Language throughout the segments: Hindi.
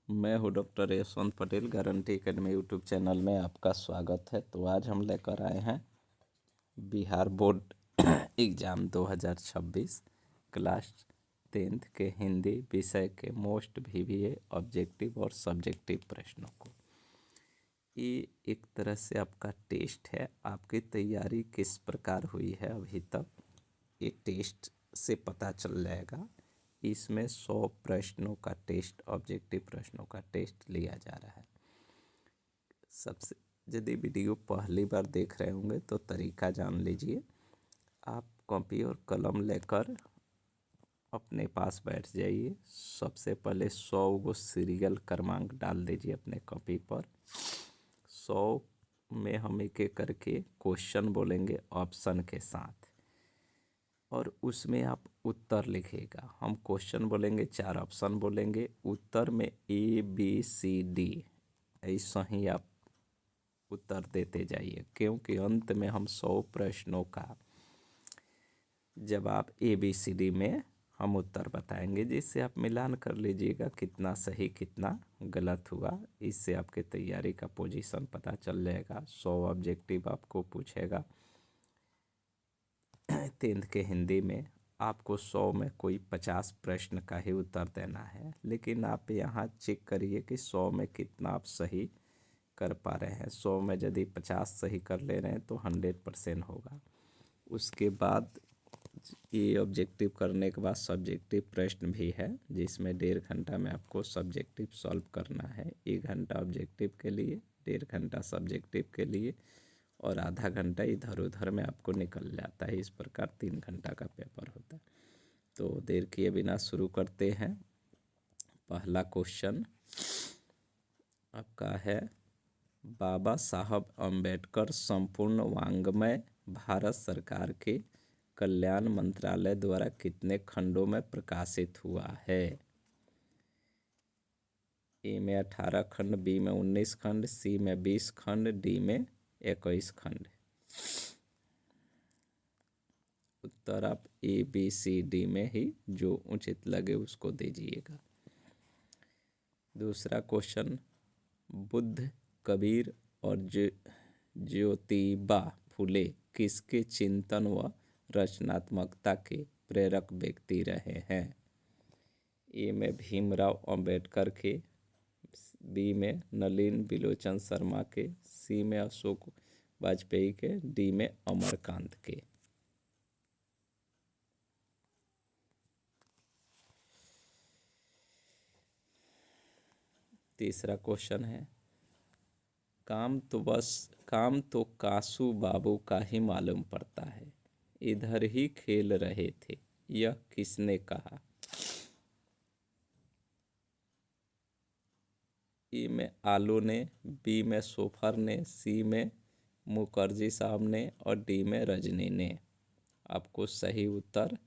मैं हूं doctor Yashwant Patel. Guarantee academy YouTube channel में आपका स्वागत है। तो आज हम लेकर आए हैं Bihar board exam 2026 class 10th के हिंदी विषय के मोस्ट वीवीए ऑब्जेक्टिव और सब्जेक्टिव प्रश्नों को। ये एक तरह से आपका टेस्ट है। आपकी तैयारी किस प्रकार हुई है अभी तक, ये टेस्ट से पता चल जाएगा। इसमें 100 प्रश्नों का टेस्ट, ऑब्जेक्टिव प्रश्नों का टेस्ट लिया जा रहा है। सबसे यदि वीडियो पहली बार देख रहे होंगे तो तरीका जान लीजिए। आप कॉपी और कलम लेकर अपने पास बैठ जाइए। सबसे पहले 100 को सीरियल क्रमांक डाल दीजिए अपने कॉपी पर। 100 में हम एक एक करके क्वेश्चन बोलेंगे ऑप्शन के साथ, और उसमें आप उत्तर लिखिएगा। हम क्वेश्चन बोलेंगे, 4 ऑप्शन बोलेंगे, उत्तर में ABCD ऐसा ही आप उत्तर देते जाइए, क्योंकि अंत में हम 100 प्रश्नों का जवाब ABCD में हम उत्तर बताएंगे, जिससे आप मिलान कर लीजिएगा कितना सही कितना गलत हुआ। इससे आपके तैयारी का पोजीशन पता चल जाएगा। 100 ऑब्जेक्टिव आपको पूछेगा 10th के हिंदी में। आपको 100 में कोई 50 प्रश्न का ही उत्तर देना है, लेकिन आप यहाँ चेक करिए कि 100 में कितना आप सही कर पा रहे हैं। 100 में यदि 50 सही कर ले रहे हैं तो 100% होगा। उसके बाद ये ऑब्जेक्टिव करने के बाद सब्जेक्टिव प्रश्न भी है, जिसमें 1.5 घंटा में आपको सब्जेक्टिव सॉल्व करना है। 1 घंटा ऑब्जेक्टिव के लिए, 1.5 घंटा सब्जेक्टिव के लिए, और आधा घंटा इधर उधर में आपको निकल जाता है। इस प्रकार 3 घंटा का पेपर होता है। तो देर किए बिना शुरू करते हैं। पहला क्वेश्चन आपका है, बाबा साहब अम्बेडकर संपूर्ण वाङ्मय भारत सरकार के कल्याण मंत्रालय द्वारा कितने खंडों में प्रकाशित हुआ है? ए में 18 खंड, बी में 19 खंड, सी में 20 खंड, डी में 21 खंड। उत्तर आप ABCD में ही जो उचित लगे उसको दीजिएगा। दूसरा क्वेश्चन, बुद्ध, कबीर और ज्योतिबा फुले किसके चिंतन व रचनात्मकता के प्रेरक व्यक्ति रहे हैं? ए में भीमराव अंबेडकर के, बी में नलिन बिलोचन शर्मा के, सी में अशोक वाजपेयी के, डी में अमरकांत के। तीसरा क्वेश्चन है, काम तो कासू बाबू का ही मालूम पड़ता है, इधर ही खेल रहे थे, यह किसने कहा? ए में आलू ने, बी में सोफर ने, सी में मुखर्जी साहब ने, और डी में रजनी ने। आपको सही उत्तर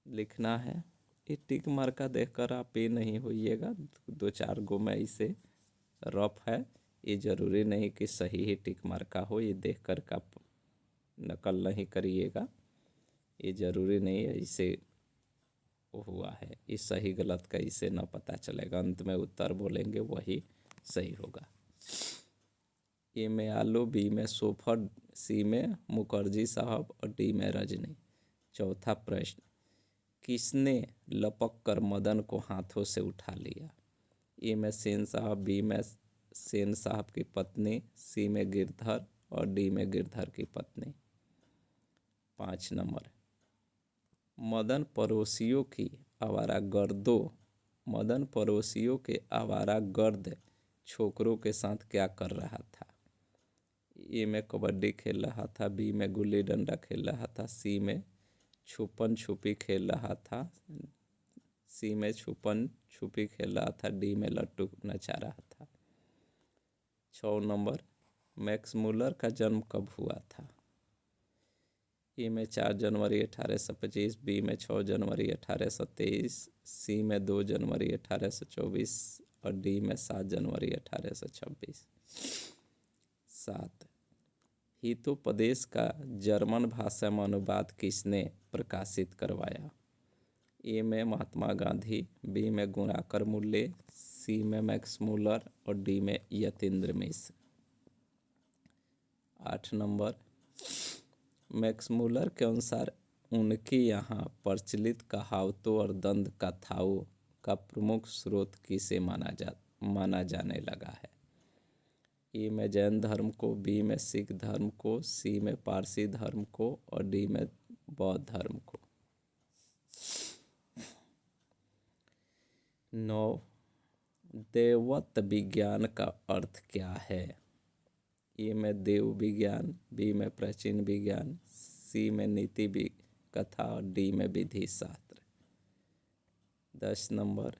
लिखना है। ये टिक मार्का देखकर आप ये नहीं होइएगा। 2-4 गो में इसे रफ है, ये जरूरी नहीं कि सही ही टिक मार्का हो। ये देखकर का नकल नहीं करिएगा, ये जरूरी नहीं है इसे हुआ है। इस सही गलत का इसे न पता चलेगा। अंत में उत्तर बोलेंगे वही सही होगा। ए में आलू, बी में सोफर, सी में मुखर्जी साहब और डी में रजनी। चौथा प्रश्न, किसने लपक कर मदन को हाथों से उठा लिया? ए में सेन साहब, बी में सेन साहब की पत्नी, सी में गिरधर और डी में गिरधर की पत्नी। 5 नंबर, मदन पड़ोसियों के आवारागर्द छोकरों के साथ क्या कर रहा था? ए में कबड्डी खेल रहा था, बी में गुल्ली डंडा खेल रहा था, सी में छुपन छुपी खेल रहा था, सी में छुपन छुपी खेल रहा था, डी में लट्टू नचा रहा था। 6 नंबर, मैक्स मुलर का जन्म कब हुआ था? ए में 4 जनवरी 1825, बी में 6 जनवरी 1823, सी में 2 जनवरी 1824 और डी में 7 जनवरी 1826। 7, हितोपदेश का जर्मन भाषा में अनुवाद किसने प्रकाशित करवाया? ए में महात्मा गांधी, बी में गुणाकर मूल्य, सी में मैक्स मूलर और डी में यतीन्द्र मिश्र। 8 नंबर, मैक्स मूलर के अनुसार उनके यहाँ प्रचलित कहावतों और दंत कथाओं का प्रमुख स्रोत किसे माना जाने लगा है। ए में जैन धर्म को, बी में सिख धर्म को, सी में पारसी धर्म को और डी में बौद्ध धर्म को। 9, देवत्व विज्ञान का अर्थ क्या है। ए में देव विज्ञान, बी में प्राचीन विज्ञान, सी में नीति कथा और डी में विधि शास्त्र। 10 नंबर,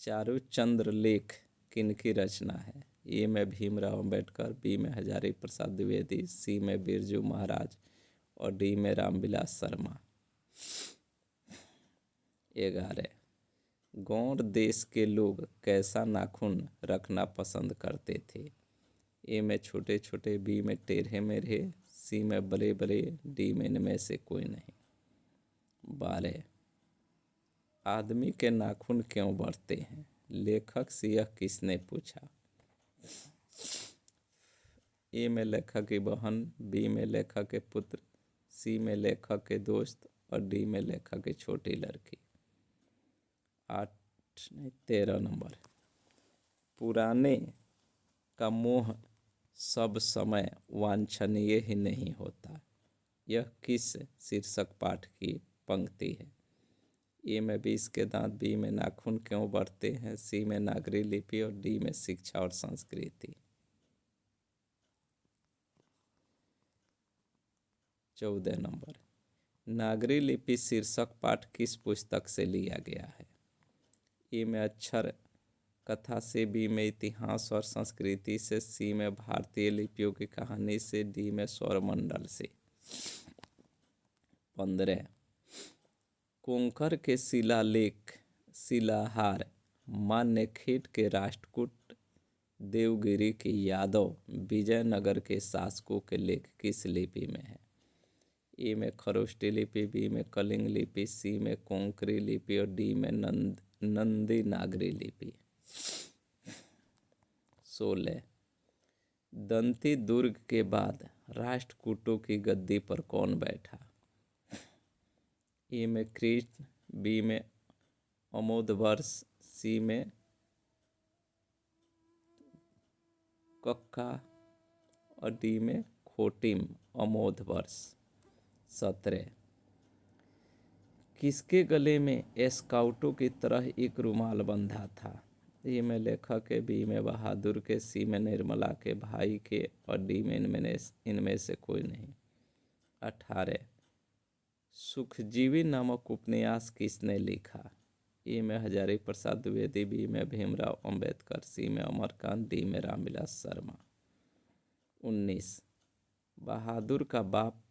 चारुचंद्र लेख किनकी रचना है। ए में भीमराव अंबेडकर, बी में हजारी प्रसाद द्विवेदी, सी में बिरजू महाराज और डी में रामविलास शर्मा। 11, गौड़ देश के लोग कैसा नाखून रखना पसंद करते थे। ए में छोटे छोटे, बी में टेढ़े मेढ़े, सी में बड़े बड़े, डी में इनमें से कोई नहीं। 12, आदमी के नाखून क्यों बढ़ते हैं, लेखक से यह किसने पूछा। ए में लेखक की बहन, बी में लेखक के पुत्र, सी में लेखक के दोस्त और डी में लेखक की छोटी लड़की। 13 नंबर, पुराने का मोह सब समय वांछनीय ही नहीं होता। यह किस शीर्षक पाठ की पंक्ति है। ए में 20 के दांत, बी में नाखून क्यों बढ़ते हैं, सी में नागरी लिपि और डी में शिक्षा और संस्कृति। 14 नंबर, नागरी लिपि शीर्षक पाठ किस पुस्तक से लिया गया है। ए में अक्षर कथा से, बी में इतिहास और संस्कृति से, सी में भारतीय लिपियों की कहानी से, डी में सौरमंडल से। 15, कोंकण के शिलालेख शिलाहार मान्यखेट के राष्ट्रकूट देवगिरी के यादव विजयनगर के शासकों के लेख किस लिपि में है। ए में खरोष्टी लिपि, बी में कलिंग लिपि, सी में कोंकणी लिपि और डी में नंदी नागरी लिपि। 16, दंती दुर्ग के बाद राष्ट्रकूटों की गद्दी पर कौन बैठा। ए में कृष्ण, बी में अमोधवर्ष, सी में कक्का और डी में खोटिम अमोधवर्ष। 17, किसके गले में स्काउटों की तरह एक रुमाल बंधा था। ए में लेखक के, बी में बहादुर के, सी में निर्मला के भाई के और डी में इनमें से कोई नहीं। 18, सुखजीवी नामक उपन्यास किसने लिखा। ए में हजारी प्रसाद द्विवेदी, बी में भीमराव अंबेडकर, सी में अमरकांत, डी में रामविलास शर्मा। 19, बहादुर का बाप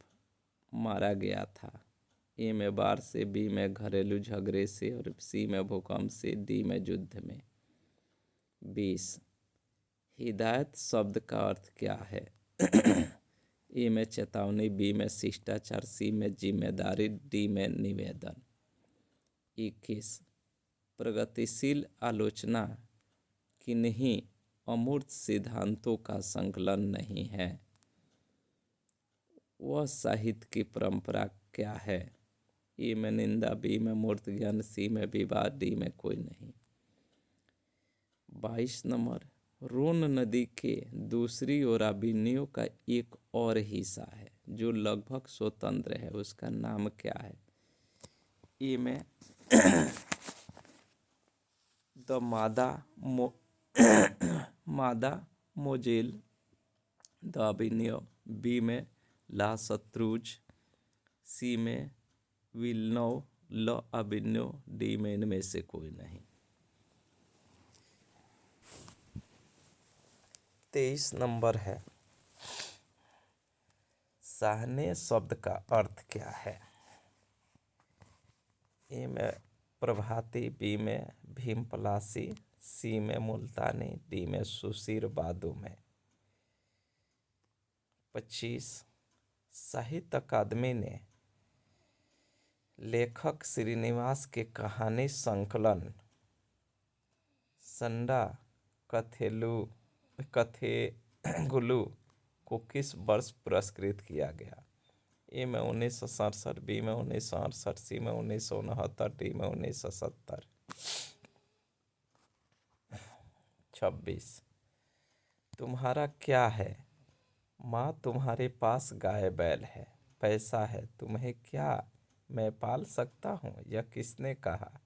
मारा गया था। ए में बाढ़ से, बी में घरेलू झगड़े से और सी में भूकंप से, डी में युद्ध में। 20, हिदायत शब्द का अर्थ क्या है। ए में चेतावनी, बी में शिष्टाचार, सी में जिम्मेदारी, डी में निवेदन। 21, प्रगतिशील आलोचना किन्हीं अमूर्त सिद्धांतों का संकलन नहीं है। वह साहित्य की परंपरा क्या है। ए में निंदा, बी में मूर्त ज्ञान, सी में विवाद, डी में कोई नहीं। 22 नंबर, रोन नदी के दूसरी ओर अभिनयों का एक और हिस्सा है जो लगभग स्वतंत्र है, उसका नाम क्या है। ए में द मादा मोजेल द अभिनय, बी में ला शत्रुज, सी में विलनव ल अभिनय, डी में इनमें से कोई नहीं। 23 नंबर है, साहने शब्द का अर्थ क्या है। ए में प्रभाती, बी में भीमपलासी, सी में मुल्तानी, डी में सुशीर बादू में। 25, साहित्य अकादमी ने लेखक श्रीनिवास के कहानी संकलन संडा कथेगुलू को किस वर्ष पुरस्कृत किया गया? ए में 1967, बी में 1968, सी में 1969, डी में 1970। 26। तुम्हारा क्या है माँ, तुम्हारे पास गाय बैल है, पैसा है, तुम्हें क्या मैं पाल सकता हूँ, यह किसने कहा?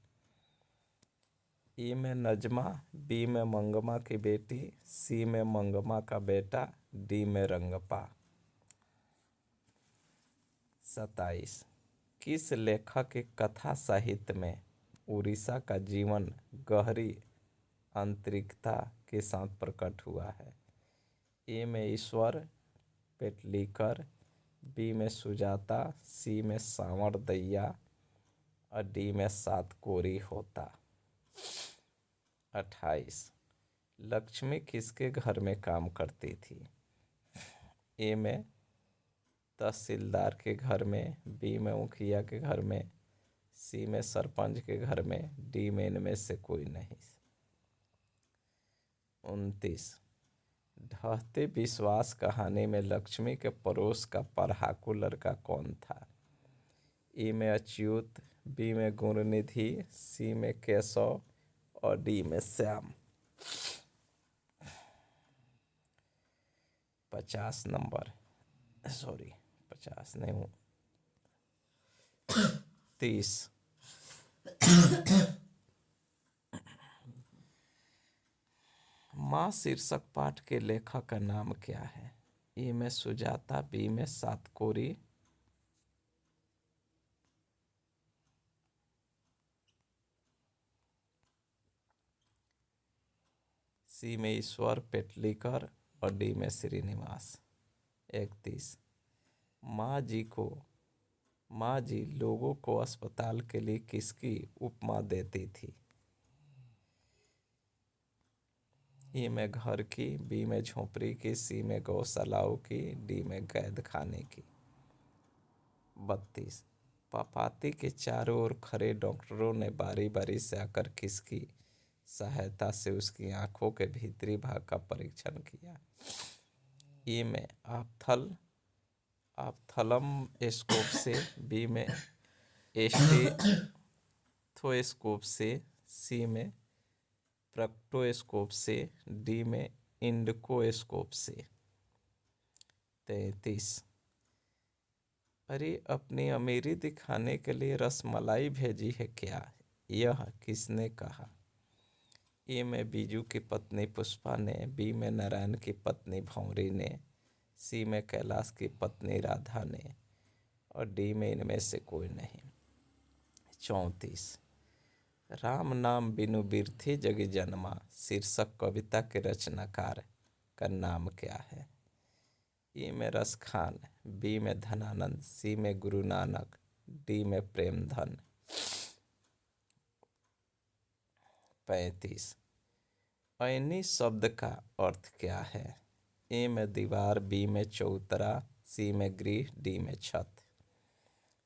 ए में नजमा, बी में मंगमा की बेटी, सी में मंगमा का बेटा, डी में रंगपा। 27। किस लेखक के कथा साहित्य में उड़ीसा का जीवन गहरी आंतरिकता के साथ प्रकट हुआ है? ए में ईश्वर पेटलीकर, बी में सुजाता, सी में सांवर दैया और डी में सातकोरी होता। 28। लक्ष्मी किसके घर में काम करती थी? ए में तहसीलदार के घर में, बी में मुखिया के घर में, सी में सरपंच के घर में, डी में इनमें से कोई नहीं। 29। ढहते विश्वास कहानी में लक्ष्मी के पड़ोस का पढ़ाकू लड़का कौन था? ए में अच्युत, बी में गुणनिधि, सी में केशव और डी में श्याम। 50 नंबर, सॉरी 50 नहीं हूँ, 30। माँ शीर्षक पाठ के लेखक का नाम क्या है? ए में सुजाता, बी में सातकोरी, सी में ईश्वर पेटलीकर और डी में श्रीनिवास। 31। माँ जी लोगों को अस्पताल के लिए किसकी उपमा देती थी? ए में घर की, बी में झोपड़ी की, सी में गौशालाओं की, डी में कैद खाने की। 32। पापाती के चारों ओर खड़े डॉक्टरों ने बारी बारी से आकर किसकी सहायता से उसकी आंखों के भीतरी भाग का परीक्षण किया? ए में आप्थलम स्कोप से, बी में एस्टेथोस्कोप से, सी में प्रक्टोस्कोप से, डी में इंडोस्कोप से। 33। अरे अपनी अमीरी दिखाने के लिए रसमलाई भेजी है क्या, यह किसने कहा? ए में बीजू की पत्नी पुष्पा ने, बी में नारायण की पत्नी भंवरी ने, सी में कैलाश की पत्नी राधा ने और डी में इनमें से कोई नहीं। 34। राम नाम बिनु बिरथी जगी जन्मा शीर्षक कविता के रचनाकार का नाम क्या है? ए में रसखान, बी में धनानंद, सी में गुरु नानक, डी में प्रेमधन। 35। ऐनी शब्द का अर्थ क्या है? ए में दीवार, बी में चौतरा, सी में गृह, डी में छत।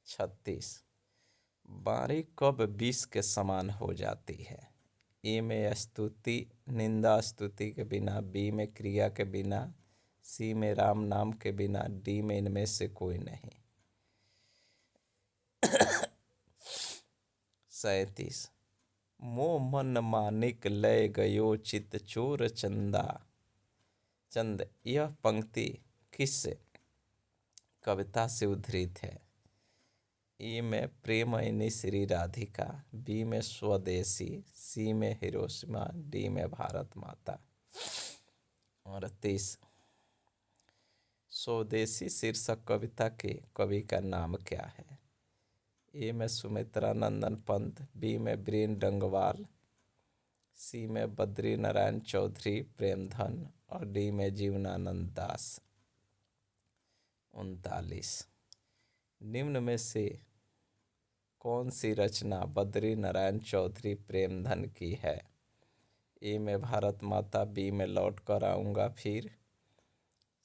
36। बारी कब विष के समान हो जाती है? ए में स्तुति निंदा स्तुति के बिना, बी में क्रिया के बिना, सी में राम नाम के बिना, डी में इनमें से कोई नहीं। 37। मोह मन मानिक लय गयो चित चोर चंद यह पंक्ति किस कविता से उद्धृत है? ए में प्रेमयनी श्री राधिका, बी में स्वदेशी, सी में हिरोशिमा, डी में भारत माता। 38। स्वदेशी शीर्षक कविता के कवि का नाम क्या है? ए में सुमित्रा नंदन पंत, बी में बीरेन डंगवाल, सी में बद्री नारायण चौधरी प्रेमधन और डी में जीवनानंद दास। 39। निम्न में से कौन सी रचना बद्री नारायण चौधरी प्रेमधन की है? ए में भारत माता, बी में लौट कर आऊँगा फिर,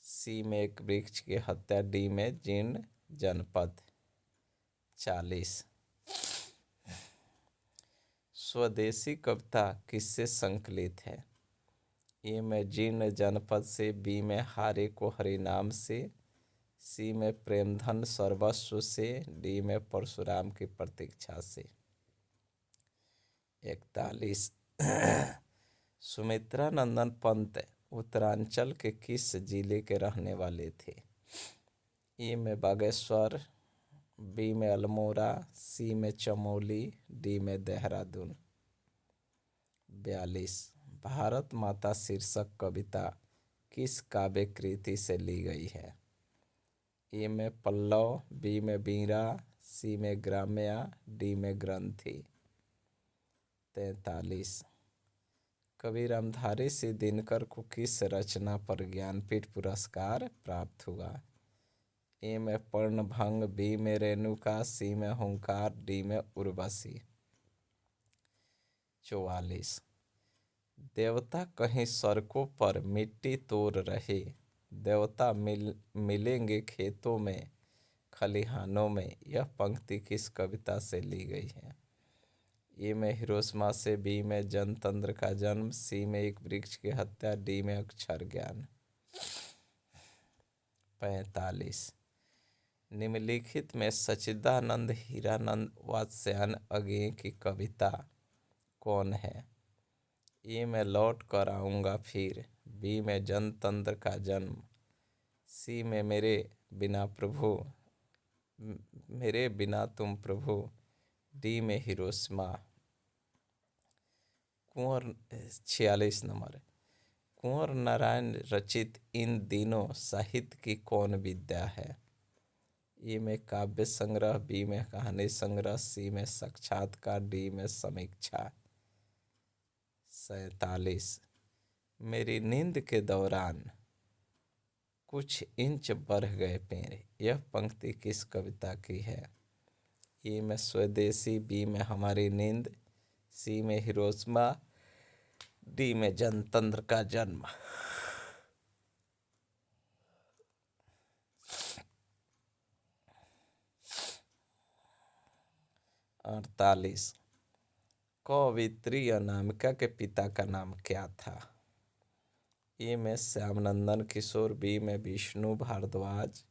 सी में एक वृक्ष की हत्या, डी में जीर्ण जनपद। 40। स्वदेशी कविता किससे संकलित है? ए में जीर्ण जनपद से, बी में हारे को हरिनाम से, सी में प्रेमधन सर्वस्व से, डी में परशुराम की प्रतीक्षा से। 41। सुमित्रा नंदन पंत उत्तरांचल के किस जिले के रहने वाले थे? ए में बागेश्वर, बी में अल्मोड़ा, सी में चमोली, डी में देहरादून। 42। भारत माता शीर्षक कविता किस काव्य कृति से ली गई है? ए में पल्लव, बी में बीरा, सी में ग्राम्या, डी में ग्रंथि। 43। कवि रामधारी सिंह दिनकर को किस रचना पर ज्ञानपीठ पुरस्कार प्राप्त हुआ? ए में पर्णभंग, बी में रेणुका, सी में हुंकार, डी में उर्वशी। 44। देवता कहीं सड़कों पर मिट्टी तोड़ रहे, देवता मिलेंगे खेतों में खलिहानों में, यह पंक्ति किस कविता से ली गई है? ए में हिरोशिमा से, बी में जनतंत्र का जन्म, सी में एक वृक्ष की हत्या, डी में अक्षर ज्ञान। 45। निम्नलिखित में सच्चिदानंद हीरानंद वात्स्यायन अज्ञेय की कविता कौन है? ए में लौट कर आऊँगा फिर, बी में जनतंत्र का जन्म, सी में मेरे बिना तुम प्रभु, डी में हिरोशिमा। 46 नंबर। कुंवर नारायण रचित इन दिनों साहित्य की कौन विद्या है? ए में काव्य संग्रह, बी में कहानी संग्रह, सी में साक्षात्कार, डी में समीक्षा। 47। मेरी नींद के दौरान कुछ इंच बढ़ गए पेड़, यह पंक्ति किस कविता की है? ए में स्वदेशी, बी में हमारी नींद, सी में हिरोशिमा, डी में जनतंत्र का जन्म। 48। कवियत्री अनामिका के पिता का नाम क्या था? ए में श्यामनंदन किशोर, बी में विष्णु भारद्वाज,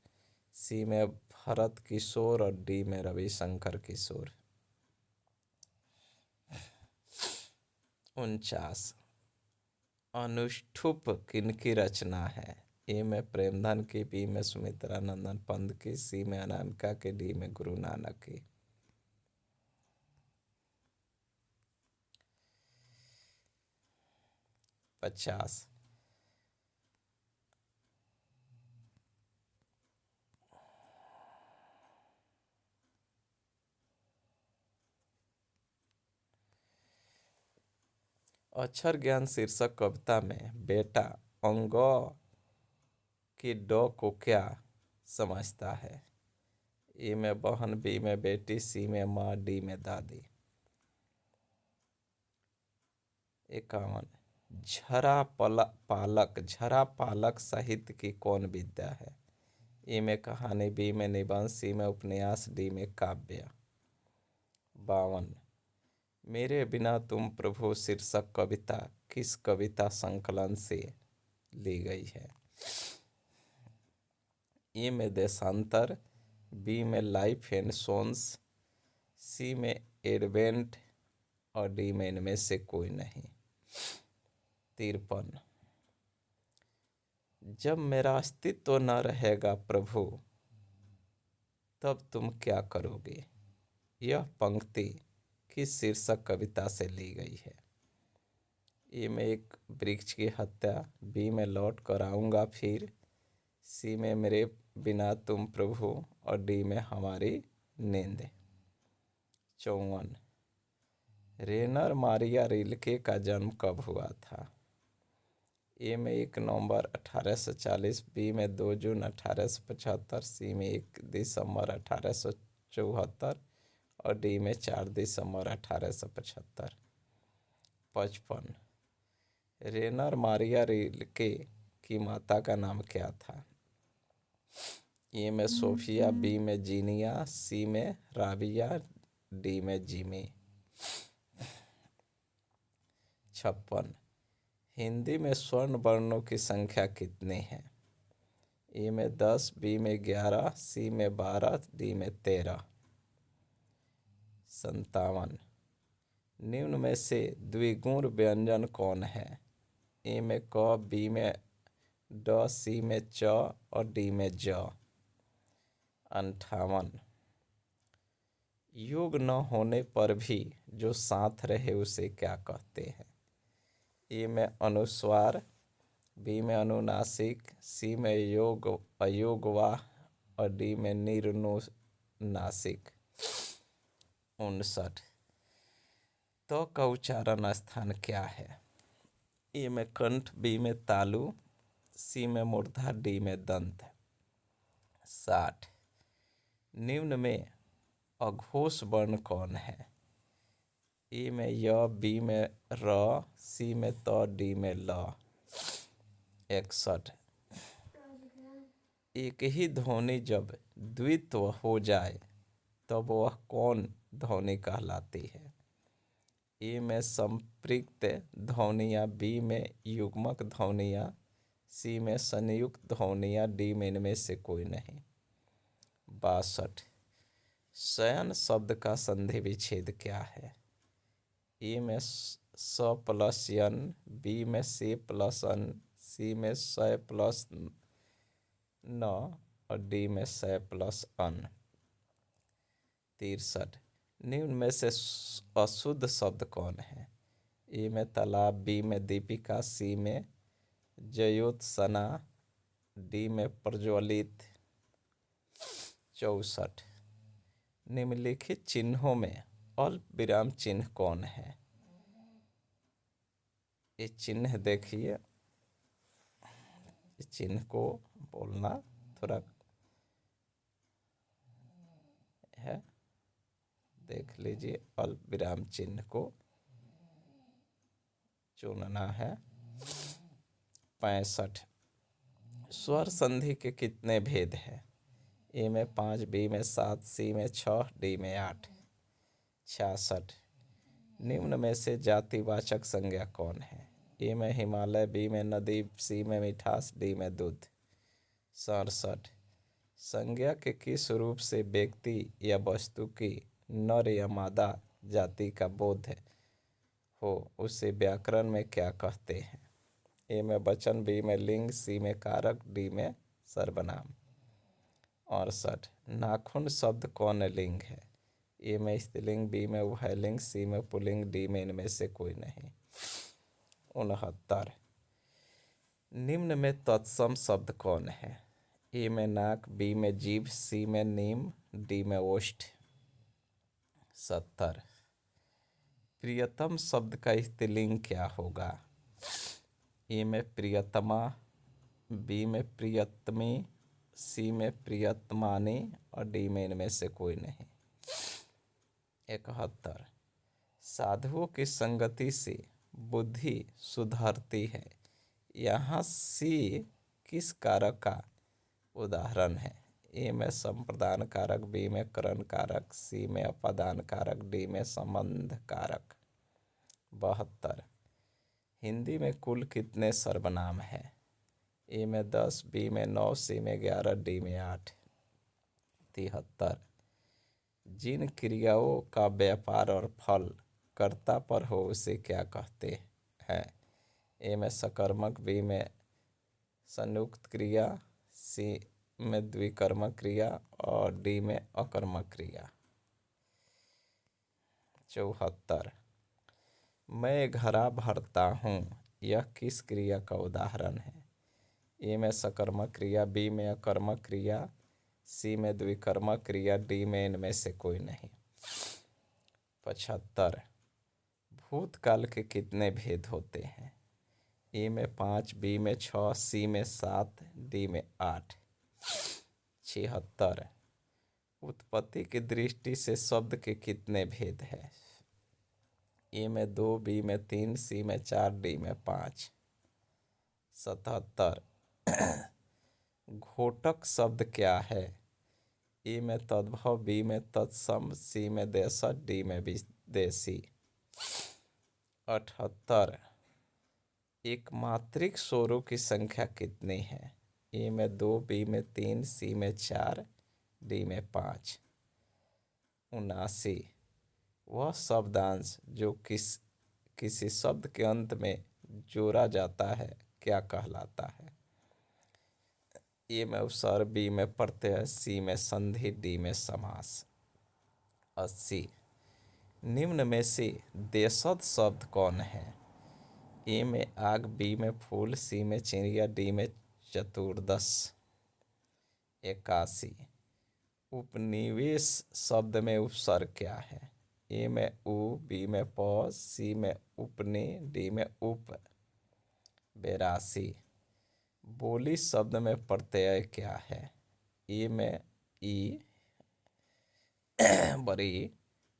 सी में भरत किशोर और डी में रविशंकर किशोर। 49। अनुष्टुप किनकी रचना है? ए में प्रेमधन की, बी में सुमित्रा नंदन पंत की, सी में अनामिका की, डी में गुरु नानक की। 50। अक्षर ज्ञान शीर्षक कविता में बेटा अंग की ड को क्या समझता है? ए में बहन, बी में बेटी, सी में माँ, डी में दादी। 51। झरा पालक साहित्य की कौन विद्या है? ए में कहानी, बी में निबंध, सी में उपन्यास, डी में काव्य। 52। मेरे बिना तुम प्रभु शीर्षक कविता किस कविता संकलन से ली गई है? ए में देशांतर, बी में लाइफ एंड सोन्स, सी में एडवेंट और डी में इनमें से कोई नहीं। 53। जब मेरा अस्तित्व न रहेगा प्रभु तब तुम क्या करोगे, यह पंक्ति किस शीर्षक कविता से ली गई है? ए में एक वृक्ष की हत्या, बी में लौट कर आऊँगा फिर, सी में मेरे बिना तुम प्रभु और डी में हमारी नींद। 54। रेनर मारिया रिल्के का जन्म कब हुआ था? ए में 1 नवंबर 1840, बी में 2 जून 1875, सी में 1 दिसंबर 1874 और डी में 4 दिसंबर 1875। 55। रेनर मारिया रिल्के की माता का नाम क्या था? ए में सोफिया, बी में जीनिया, सी में राबिया, डी में जिमी। 56। हिंदी में स्वर्ण वर्णों की संख्या कितनी है? ए में 10, बी में 11, सी में 12, डी में 13। 57। निम्न में से द्विगुण व्यंजन कौन है? ए में क, बी में ड, सी में च और डी में ज। 58। योग न होने पर भी जो साथ रहे उसे क्या कहते हैं? ए में अनुस्वार, बी में अनुनासिक, सी में योग अयोगवाह और डी में निरनुनासिक। 59। तो का उच्चारण स्थान क्या है? ए में कंठ, बी में तालु, सी में मूर्धा, डी में दंत। 60। निम्न में अघोष वर्ण कौन है? ए में य, बी में र, सी में त, डी में ल। 61। एक ही ध्वनि जब द्वित्व हो जाए तब वह कौन ध्वनि कहलाती है? ए में संपृक्त ध्वनियाँ, बी में युग्मक ध्वनियाँ, सी में संयुक्त ध्वनियाँ, डी में इनमें से कोई नहीं। 62। शयन शब्द का संधि विच्छेद क्या है? ए में स प्लस यन, बी में से प्लस अन, सी में स प्लस न और डी में स प्लस अन। 63। निम्न में से अशुद्ध शब्द कौन है? ए में तालाब, बी में दीपिका, सी में ज्योत्सना, डी में प्रज्वलित। 64। निम्नलिखित चिन्हों में अल्प विराम चिन्ह कौन है? ये चिन्ह देखिए, इस चिन्ह को बोलना थोड़ा है, देख लीजिए। अल्प विराम चिन्ह को चुनना है। 65। स्वर संधि के कितने भेद हैं? ए में 5, बी में 7, सी में 6, डी में 8। 66। निम्न में से जातिवाचक संज्ञा कौन है? ए में हिमालय, बी में नदी, सी में मिठास, डी में दूध। 67। संज्ञा के किस रूप से व्यक्ति या वस्तु की नर या मादा जाति का बोध हो उसे व्याकरण में क्या कहते हैं? ए में वचन, बी में लिंग, सी में कारक, डी में सर्वनाम। 68। नाखून शब्द कौन लिंग है? ए में स्त्रीलिंग, बी में उभयलिंग, सी में पुल्लिंग, डी में इनमें से कोई नहीं। 69। निम्न में तत्सम शब्द कौन है? ए में नाक, बी में जीभ, सी में नीम, डी में ओष्ठ। 70। प्रियतम शब्द का स्त्रीलिंग क्या होगा? ए में प्रियतमा, बी में प्रियतमी, सी में प्रियतमानी और डी में इनमें से कोई नहीं। 71। साधुओं की संगति से बुद्धि सुधरती है, यहाँ सी किस कारक का उदाहरण है? ए में संप्रदान कारक, बी में करण कारक, सी में अपादान कारक, डी में संबंध कारक। 72। हिंदी में कुल कितने सर्वनाम हैं? ए में 10, बी में 9, सी में 11, डी में 8। 73। जिन क्रियाओं का व्यापार और फल कर्ता पर हो उसे क्या कहते हैं? ए में सकर्मक, बी में संयुक्त क्रिया, सी में द्विकर्मक क्रिया और डी में अकर्मक क्रिया। 74। मैं घड़ा भरता हूँ, यह किस क्रिया का उदाहरण है? ए में सकर्मक क्रिया, बी में अकर्मक क्रिया, सी में द्विकर्मक क्रिया, डी में इनमें से कोई नहीं। 75। भूतकाल के कितने भेद होते हैं? ए में 5, बी में 6, सी में 7, डी में 8। 76। उत्पत्ति की दृष्टि से शब्द के कितने भेद हैं? ए में 2, बी में 3, सी में 4, डी में 5। 77। घोटक शब्द क्या है? ए में तद्भव, बी में तत्सम, सी में देशज, डी में विदेशी। 78। एक मात्रिक स्वरों की संख्या कितनी है? ए में 2, बी में 3, सी में 4, डी में 5। 79। वह शब्दांश जो किसी शब्द के अंत में जोड़ा जाता है क्या कहलाता है? ए में उपसर्ग, बी में प्रत्यय, सी में संधि, डी में समास। 80। निम्न में से देशज शब्द कौन है? ए में आग, बी में फूल, सी में चिड़िया, डी में चतुर्दश। 81। उपनिवेश शब्द में उपसर्ग क्या है? ए में उ, बी में प, सी में उपनि, डी में उप। 82। बोली शब्द में प्रत्यय क्या है? ए में ई बड़ी,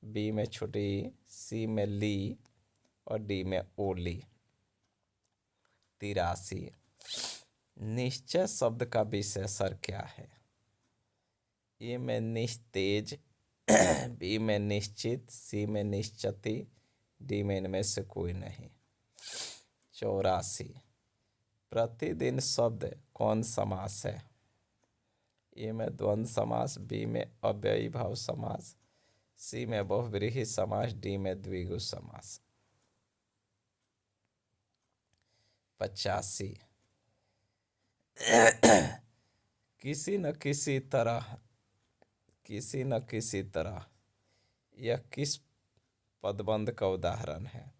बी में छोटी, सी में ली और डी में ओली। 83। निश्चय शब्द का विशेषण क्या है? ए में निस्तेज, बी में निश्चित, सी में निश्चिती, डी में इनमें से कोई नहीं। 84। प्रतिदिन शब्द कौन समास है? ए में द्वंद्व समास, बी में अव्ययी भाव समास, सी में बहुव्रीहि समास, डी में द्विगु समास। 85। किसी न किसी तरह यह किस पदबंध का उदाहरण है?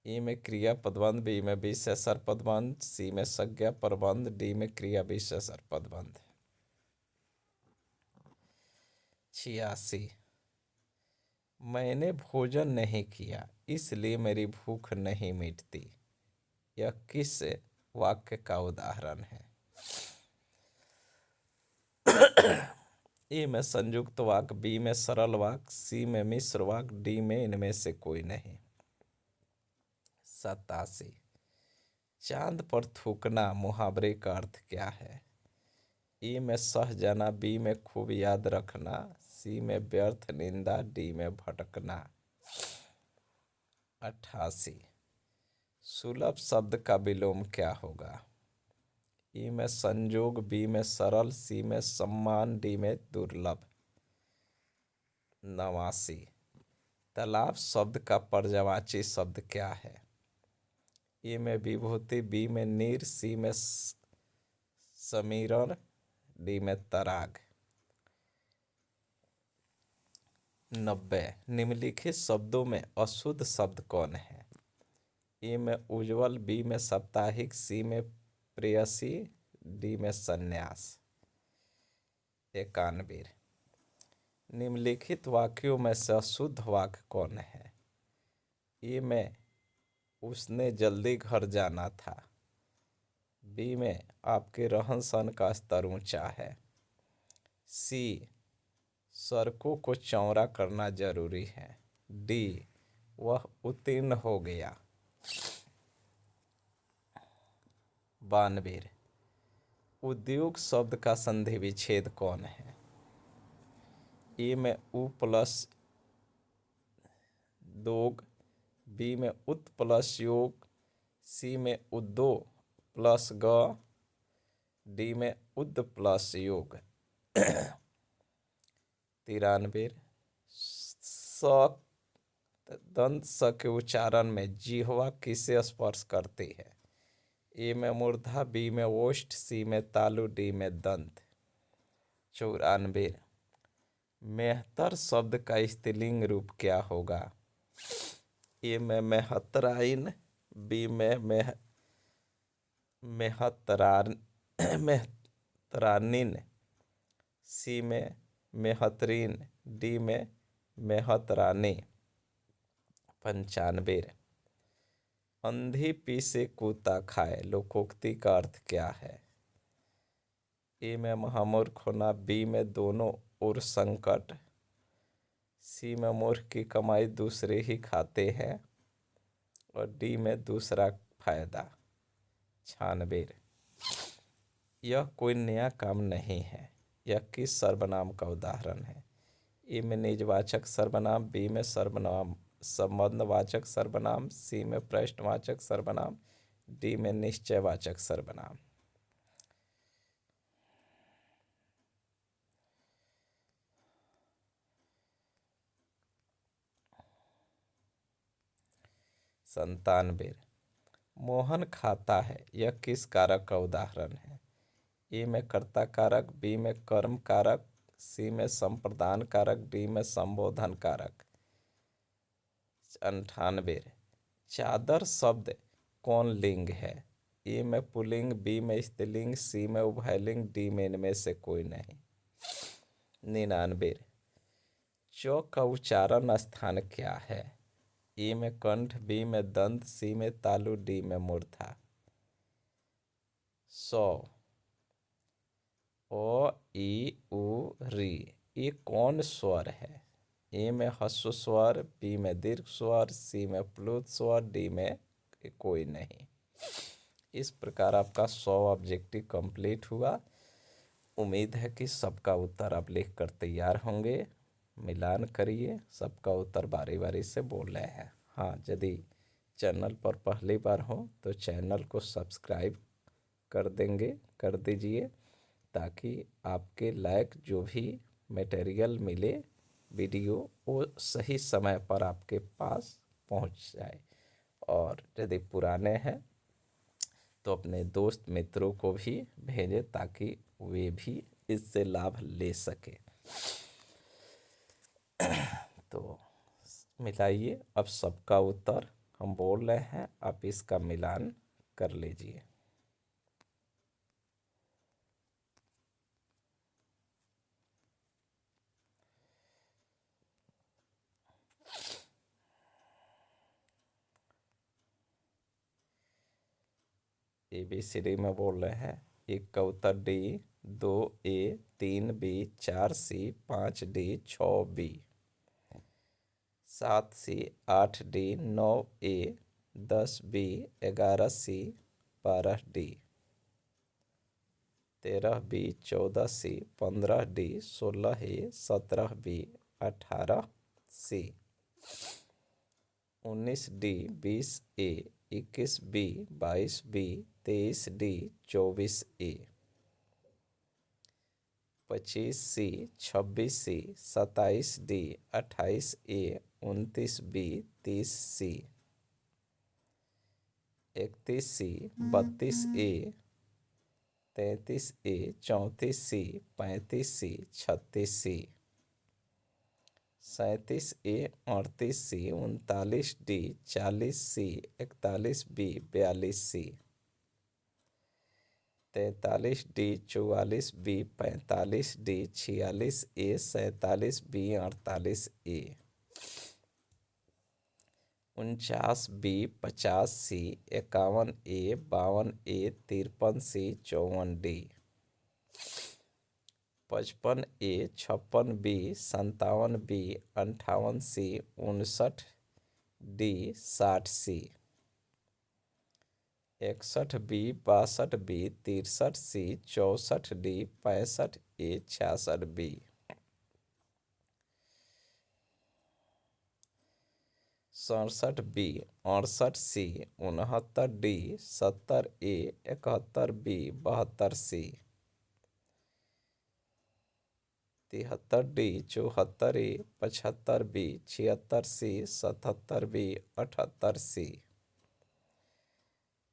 ए में क्रिया पदबंध, बी में विशेषण पदबंध, सी में संज्ञा पदबंध, डी में क्रिया विशेषण पदबंध। 86। मैंने भोजन नहीं किया इसलिए मेरी भूख नहीं मिटती, यह किस वाक्य का उदाहरण है? ए में संयुक्त वाक्य, बी में सरल वाक्य, सी में मिश्र वाक्य, डी में इनमें से कोई नहीं। 87। चांद पर थूकना मुहावरे का अर्थ क्या है? ए में सह जाना, बी में खूब याद रखना, सी में व्यर्थ निंदा, डी में भटकना। 88। सुलभ शब्द का विलोम क्या होगा? ए में संजोग, बी में सरल, सी में सम्मान, डी में दुर्लभ। 89। तालाब शब्द का पर्यायवाची शब्द क्या है? ए में विभूति, बी में नीर, सी में समीरण, डी में तराग। 90। निम्नलिखित शब्दों में अशुद्ध शब्द कौन है? ए में उज्ज्वल, बी में साप्ताहिक, सी में प्रेयसी, डी में संन्यास। 91। निम्नलिखित वाक्यों में से अशुद्ध वाक्य कौन है? ए में उसने जल्दी घर जाना था, बी में आपके रहन सहन का स्तर ऊंचा है, सी सड़कों को चौड़ा करना जरूरी है, डी वह उत्तीर्ण हो गया। 92। उद्योग शब्द का संधि विच्छेद कौन है? ए में उ प्लस दोग, बी में उत प्लस योग, सी में उद्दो प्लस ग, डी में उद प्लस योग। 93। दंत स के उच्चारण में जिह्वा किसे स्पर्श करती है? ए में मूर्धा, बी में ओष्ठ, सी में तालु, डी में दंत। 94। मेहतर शब्द का स्त्रीलिंग रूप क्या होगा? ए में मेहतराइन, बी में मेहतरानिन, सी में मेहतरीन, डी में मेहतरानी। 95। अंधी पीसे कुत्ता खाए लोकोक्ति का अर्थ क्या है? ए में महामूर्ख होना, बी में दोनों ओर संकट, सी में मूर्ख की कमाई दूसरे ही खाते हैं और डी में दूसरा फायदा। 96। यह कोई नया काम नहीं है, यह किस सर्वनाम का उदाहरण है? ए में निजवाचक सर्वनाम, बी में सर्वनाम संबंधवाचक सर्वनाम, सी में प्रश्नवाचक सर्वनाम, डी में निश्चयवाचक सर्वनाम। संतानवे, मोहन खाता है, यह किस कारक का उदाहरण है? ए में कर्ता कारक, बी में कर्म कारक, सी में संप्रदान कारक, डी में संबोधन कारक। 98, चादर शब्द कौन लिंग है? ए में पुल्लिंग, बी में स्त्रीलिंग, सी में उभयलिंग, डी में इनमें से कोई नहीं। 99, चौ का उच्चारण स्थान क्या है? ए में कंठ, बी में दंत, सी में तालु, डी में मूर्धा। 100, ओ ई उ री, ये कौन स्वर है? ए में ह्रस्व स्वर, बी में दीर्घ स्वर, सी में प्लुत स्वर, डी में कोई नहीं। इस प्रकार आपका 100 ऑब्जेक्टिव कंप्लीट हुआ। उम्मीद है कि सबका उत्तर आप लिख कर तैयार होंगे। मिलान करिए, सबका उत्तर बारी बारी से बोल रहे हैं। हाँ, यदि चैनल पर पहली बार हो तो चैनल को सब्सक्राइब कर दीजिए, ताकि आपके लायक जो भी मटेरियल मिले वीडियो वो सही समय पर आपके पास पहुंच जाए। और यदि पुराने हैं तो अपने दोस्त मित्रों को भी भेजें, ताकि वे भी इससे लाभ ले सके। तो मिलाइए, अब सबका उत्तर हम बोल रहे हैं, आप इसका मिलान कर लीजिए। ABCD में बोल रहे हैं। एक का उत्तर D, 2A, 3B, 4C, 5D, 6B, 7C, 8D, 9A, 10B, 11C, 12D, 13B, 14C, 15D, 16A, 17B, 18C, 19D, 20A, 21B, 22B, 23D, 24A, 25C, 26C, 27D, 28A, 29B, 30C, 31C, 32A, 33A, 34C, 35C, 36C, 37A, 38C, 39D, 40C, 41B, 42C, 43D, 44B, 45D, 46A, 47B, 48A, 49B, 50C, 51A, 52A, 53C, 54D, 55A, 56B, 57B, 58C, 59D, 60C, 61B, 62B, 63C, 64D, 65A, 66B, 67B, 68C, 69D, 70A, 71B, 72C, 73D, 74A, 75B, 76C, 77B, 78C,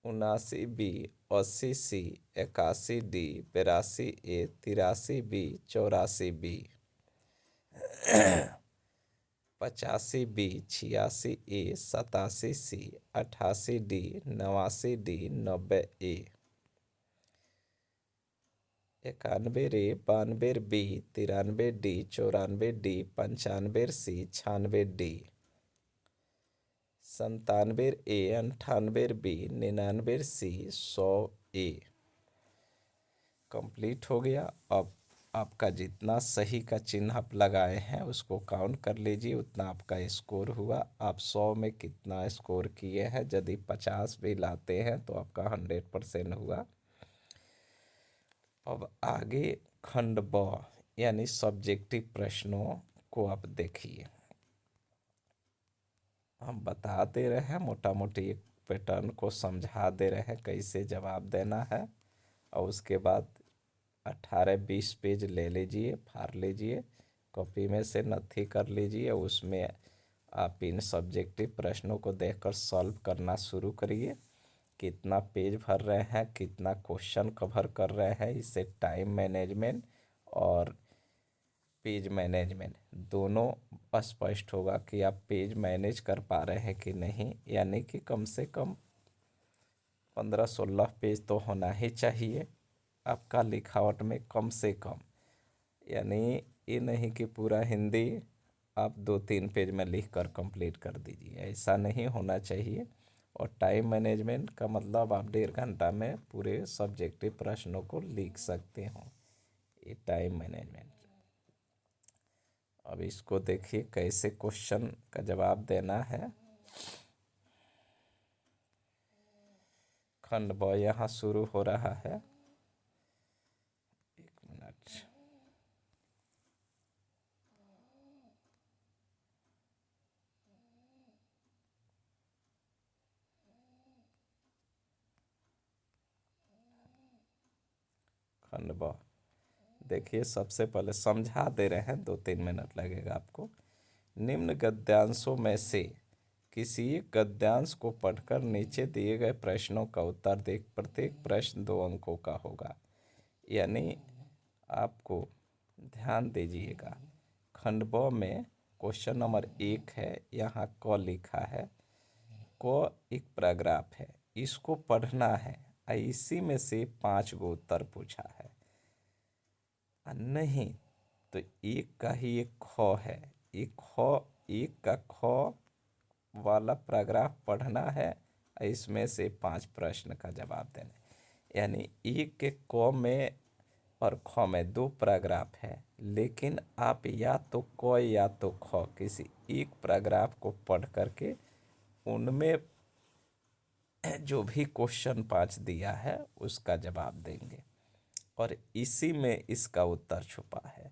79B, 80C, 81D, 82A, 83B, 84B, 85B, 86A, 87C, 88D, 89D, 90A, 91A, 92B, 93D, 94D, 95C, 96D, 97A, 98B, 99C, 100A। Complete हो गया। अब आपका जितना सही का चिन्ह आप लगाए हैं उसको काउंट कर लीजिए, उतना आपका स्कोर हुआ। आप 100 में कितना स्कोर किए हैं? यदि 50 भी लाते हैं तो आपका 100% हुआ। अब आगे खंड ब यानी सब्जेक्टिव प्रश्नों को आप देखिए। हम बता दे रहे हैं, मोटा मोटी एक पैटर्न को समझा दे रहे हैं कैसे जवाब देना है। और उसके बाद 18-20 पेज ले लीजिए, फाड़ लीजिए, कॉपी में से नथी कर लीजिए। उसमें आप इन सब्जेक्टिव प्रश्नों को देखकर सॉल्व करना शुरू करिए। कितना पेज भर रहे हैं, कितना क्वेश्चन कवर कर रहे हैं, इससे टाइम मैनेजमेंट और पेज मैनेजमेंट दोनों स्पष्ट होगा कि आप पेज मैनेज कर पा रहे हैं कि नहीं। यानी कि कम से कम 15-16 पेज तो होना ही चाहिए आपका लिखावट में, कम से कम। यानी ये नहीं कि पूरा हिंदी आप 2-3 पेज में लिख कर कंप्लीट कर दीजिए, ऐसा नहीं होना चाहिए। और टाइम मैनेजमेंट का मतलब आप 1.5 घंटा में पूरे सब्जेक्टिव प्रश्नों को लिख सकते हो, ये टाइम मैनेजमेंट। अब इसको देखिए कैसे क्वेश्चन का जवाब देना है। खंड ब यहाँ शुरू हो रहा है। एक मिनट। खंड ब देखिए, सबसे पहले समझा दे रहे हैं, 2-3 मिनट लगेगा आपको। निम्न गद्यांशों में से किसी एक गद्यांश को पढ़कर नीचे दिए गए प्रश्नों का उत्तर देख। प्रत्येक प्रश्न 2 अंकों का होगा। यानी आपको ध्यान दीजिएगा, खंड ब में क्वेश्चन नंबर 1 है, यहाँ क लिखा है। क एक पैराग्राफ है, इसको पढ़ना है। इसी में से 5 गो उत्तर पूछा है। नहीं तो एक का ही एक ख है, एक का ख वाला पैराग्राफ पढ़ना है, इसमें से 5 प्रश्न का जवाब देना। यानी एक के क में और ख में 2 पैराग्राफ है, लेकिन आप या तो क या तो ख किसी एक पैराग्राफ को पढ़ करके उनमें जो भी क्वेश्चन 5 दिया है उसका जवाब देंगे, और इसी में इसका उत्तर छुपा है।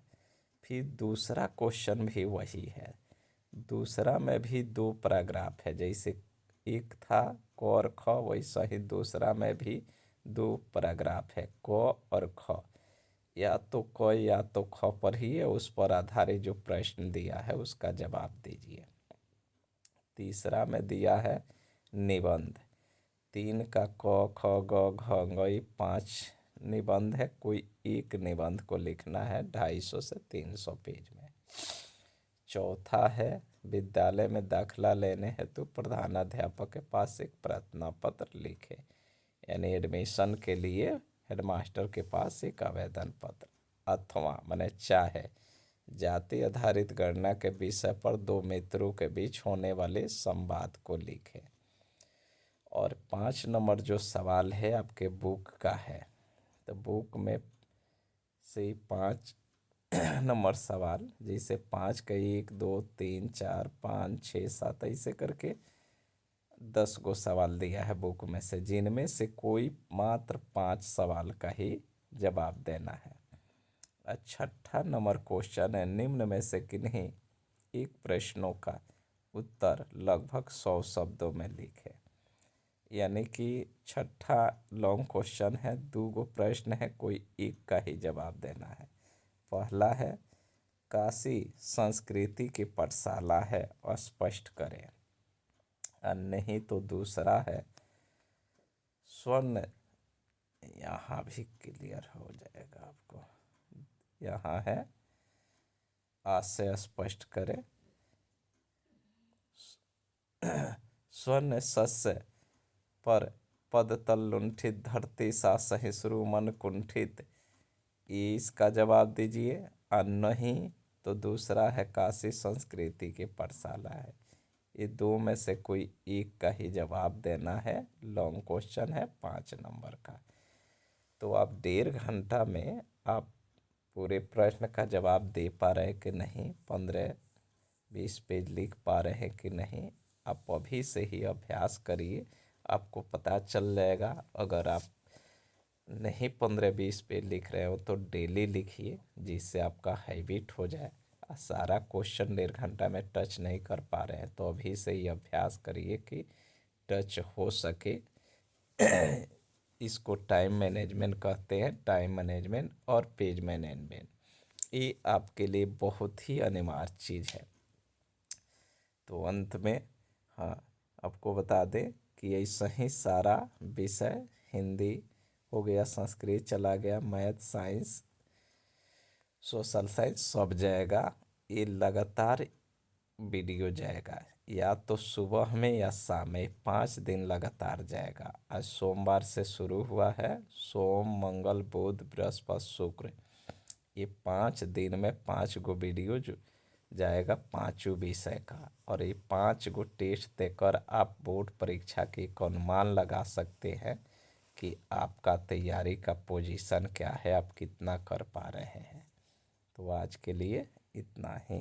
फिर दूसरा क्वेश्चन भी वही है, दूसरा में भी 2 पैराग्राफ है। जैसे एक था क और ख, वैसा ही दूसरा में भी 2 पैराग्राफ है, क और ख। या तो क या तो ख पढ़िए, उस पर आधारित जो प्रश्न दिया है उसका जवाब दीजिए। तीसरा में दिया है निबंध। 3 का क ख ग घ ङ, 5 निबंध है। कोई एक निबंध को लिखना है 250 से 300 पेज में। चौथा है विद्यालय में दाखिला लेने हेतु प्रधानाध्यापक के पास एक प्रार्थना पत्र लिखे। यानी एडमिशन के लिए हेडमास्टर के पास एक आवेदन पत्र, अथवा माने चाहे जाति आधारित गणना के विषय पर 2 मित्रों के बीच होने वाले संवाद को लिखे। और 5 नंबर जो सवाल है आपके बुक का है, तो बुक में से 5 नंबर सवाल, जैसे 5 का 1 2 3 4 5 6 7 ऐसे करके 10 गो सवाल दिया है बुक में से, जिनमें से कोई मात्र 5 सवाल का ही जवाब देना है। 6ठा नंबर क्वेश्चन है, निम्न में से किन्हीं एक प्रश्नों का उत्तर लगभग 100 शब्दों में लिखे। यानी कि 6ठा लॉन्ग क्वेश्चन है, 2 गो प्रश्न है, कोई एक का ही जवाब देना है। पहला है काशी संस्कृति की पाठशाला है, स्पष्ट करें। नहीं तो दूसरा है स्वर्ण, यहाँ भी क्लियर हो जाएगा आपको। यहाँ है आशय स्पष्ट करें। स्वर्ण शस्य पर पदतल लुंठित, धरती सा सहिष्णु मन कुंठित, ये इसका जवाब दीजिए। और नहीं तो दूसरा है काशी संस्कृति की पाठशाला है। ये 2 में से कोई एक का ही जवाब देना है। लॉन्ग क्वेश्चन है 5 नंबर का। तो आप 1.5 घंटा में आप पूरे प्रश्न का जवाब दे पा रहे कि नहीं, 15-20 पेज लिख पा रहे हैं कि नहीं, आप अभी से ही अभ्यास करिए, आपको पता चल जाएगा। अगर आप नहीं 15-20 पेज लिख रहे हो तो डेली लिखिए, जिससे आपका हैबिट हो जाए। सारा क्वेश्चन 1.5 घंटा में टच नहीं कर पा रहे हैं, तो अभी से ही अभ्यास करिए कि टच हो सके। इसको टाइम मैनेजमेंट कहते हैं, टाइम मैनेजमेंट और पेज मैनेजमेंट। ये आपके लिए बहुत ही अनिवार्य चीज़ है। तो अंत में हाँ, आपको बता दें कि ऐसा ही सारा विषय, हिंदी हो गया, संस्कृत चला गया, मैथ, साइंस, सोशल साइंस सब जाएगा। ये लगातार वीडियो जाएगा, या तो सुबह में या शाम में, 5 दिन लगातार जाएगा। आज सोमवार से शुरू हुआ है, सोम, मंगल, बुध, बृहस्पति, शुक्र, ये 5 दिन में 5 गो वीडियो जो जाएगा, 5 विषय का। और ये 5 गो टेस्ट देकर आप बोर्ड परीक्षा की एक अनुमान लगा सकते हैं कि आपका तैयारी का पोजीशन क्या है, आप कितना कर पा रहे हैं। तो आज के लिए इतना ही।